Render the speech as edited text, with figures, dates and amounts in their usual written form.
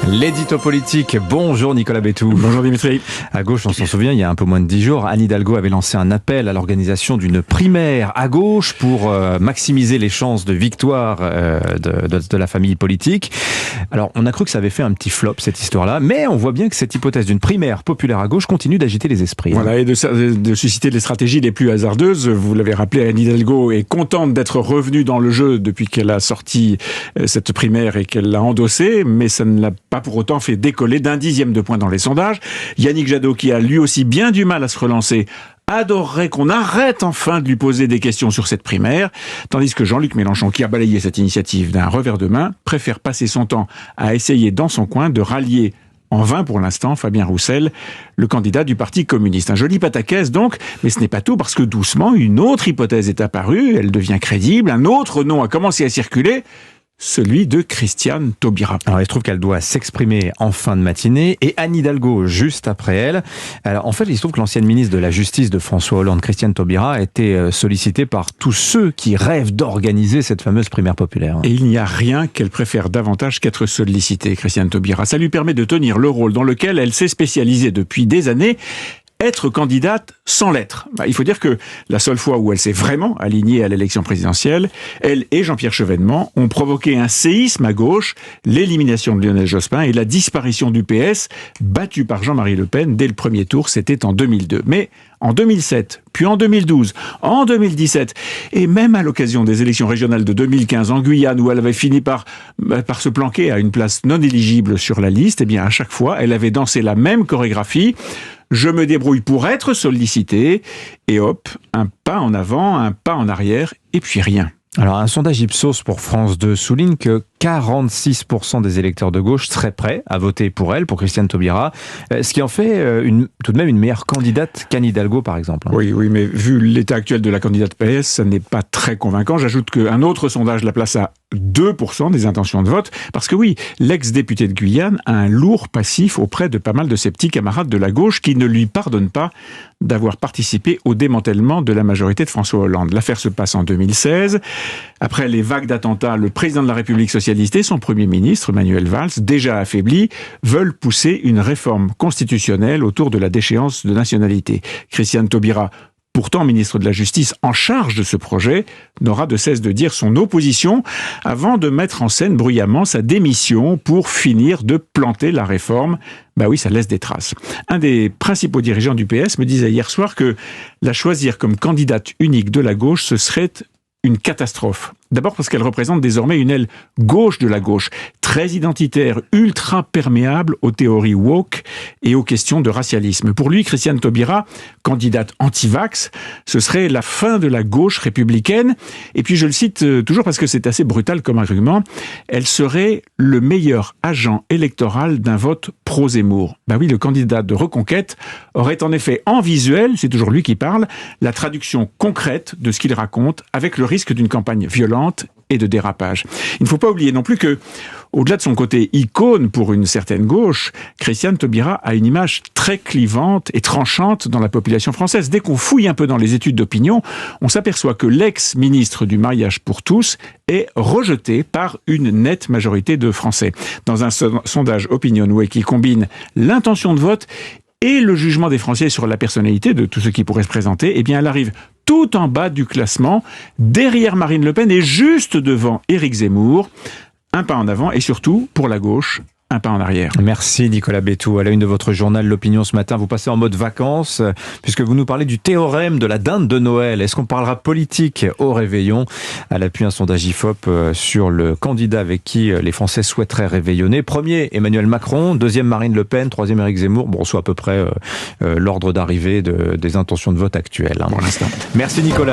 L'édito politique. Bonjour Nicolas Bétou. Bonjour Dimitri. À gauche, on s'en souvient, il y a un peu moins de 10 jours, Anne Hidalgo avait lancé un appel à l'organisation d'une primaire à gauche pour maximiser les chances de victoire de la famille politique. Alors, on a cru que ça avait fait un petit flop, cette histoire-là, mais on voit bien que cette hypothèse d'une primaire populaire à gauche continue d'agiter les esprits. Voilà, et de susciter les stratégies les plus hasardeuses. Vous l'avez rappelé, Anne Hidalgo est contente d'être revenue dans le jeu depuis qu'elle a sorti cette primaire et qu'elle l'a endossée, mais ça ne l'a pas pour autant fait décoller d'un dixième de point dans les sondages. Yannick Jadot, qui a lui aussi bien du mal à se relancer, adorerait qu'on arrête enfin de lui poser des questions sur cette primaire, tandis que Jean-Luc Mélenchon, qui a balayé cette initiative d'un revers de main, préfère passer son temps à essayer dans son coin de rallier en vain pour l'instant Fabien Roussel, le candidat du Parti communiste. Un joli pataquès donc, mais ce n'est pas tout, parce que doucement, une autre hypothèse est apparue, elle devient crédible, un autre nom a commencé à circuler, celui de Christiane Taubira. Alors, il se trouve qu'elle doit s'exprimer en fin de matinée et Anne Hidalgo juste après elle. Alors, en fait, il se trouve que l'ancienne ministre de la Justice de François Hollande, Christiane Taubira, a été sollicitée par tous ceux qui rêvent d'organiser cette fameuse primaire populaire. Et il n'y a rien qu'elle préfère davantage qu'être sollicitée, Christiane Taubira. Ça lui permet de tenir le rôle dans lequel elle s'est spécialisée depuis des années, être candidate sans l'être. Il faut dire que la seule fois où elle s'est vraiment alignée à l'élection présidentielle, elle et Jean-Pierre Chevènement ont provoqué un séisme à gauche, l'élimination de Lionel Jospin et la disparition du PS, battu par Jean-Marie Le Pen dès le premier tour, c'était en 2002. Mais en 2007, puis en 2012, en 2017, et même à l'occasion des élections régionales de 2015 en Guyane, où elle avait fini par se planquer à une place non éligible sur la liste, eh bien à chaque fois, elle avait dansé la même chorégraphie. Je me débrouille pour être sollicité, et hop, un pas en avant, un pas en arrière, et puis rien. Alors, un sondage Ipsos pour France 2 souligne que 46% des électeurs de gauche seraient prêts à voter pour elle, pour Christiane Taubira, ce qui en fait tout de même une meilleure candidate qu'Anne Hidalgo, par exemple. Oui, mais vu l'état actuel de la candidate PS, ça n'est pas très convaincant. J'ajoute qu'un autre sondage la place à 2% des intentions de vote, parce que oui, l'ex-député de Guyane a un lourd passif auprès de pas mal de ses petits camarades de la gauche qui ne lui pardonnent pas d'avoir participé au démantèlement de la majorité de François Hollande. L'affaire se passe en 2016. Après les vagues d'attentats, le président de la République socialiste et son premier ministre, Manuel Valls, déjà affaiblis, veulent pousser une réforme constitutionnelle autour de la déchéance de nationalité. Christiane Taubira, pourtant ministre de la Justice en charge de ce projet, n'aura de cesse de dire son opposition avant de mettre en scène bruyamment sa démission pour finir de planter la réforme. Bah oui, ça laisse des traces. Un des principaux dirigeants du PS me disait hier soir que la choisir comme candidate unique de la gauche, ce serait une catastrophe. D'abord parce qu'elle représente désormais une aile gauche de la gauche, très identitaire, ultra perméable aux théories woke et aux questions de racialisme. Pour lui, Christiane Taubira, candidate anti-vax, ce serait la fin de la gauche républicaine. Et puis je le cite toujours parce que c'est assez brutal comme argument, elle serait le meilleur agent électoral d'un vote pro-Zemmour. Ben oui, le candidat de Reconquête aurait en effet en visuel, c'est toujours lui qui parle, la traduction concrète de ce qu'il raconte avec le risque d'une campagne violente et de dérapage. Il ne faut pas oublier non plus que, au-delà de son côté icône pour une certaine gauche, Christiane Taubira a une image très clivante et tranchante dans la population française. Dès qu'on fouille un peu dans les études d'opinion, on s'aperçoit que l'ex-ministre du mariage pour tous est rejeté par une nette majorité de Français. Dans un sondage Opinionway qui combine l'intention de vote et le jugement des Français sur la personnalité de tous ceux qui pourraient se présenter, eh bien, elle arrive tout en bas du classement, derrière Marine Le Pen et juste devant Éric Zemmour. Un pas en avant et surtout, pour la gauche, un pas en arrière. Merci Nicolas Bétou. À la une de votre journal L'Opinion ce matin, vous passez en mode vacances, puisque vous nous parlez du théorème de la dinde de Noël. Est-ce qu'on parlera politique au réveillon? À l'appui, un sondage IFOP sur le candidat avec qui les Français souhaiteraient réveillonner. Premier, Emmanuel Macron. Deuxième, Marine Le Pen. Troisième, Éric Zemmour. Bon, soit à peu près l'ordre d'arrivée des intentions de vote actuelles. Pour l'instant. Merci Nicolas.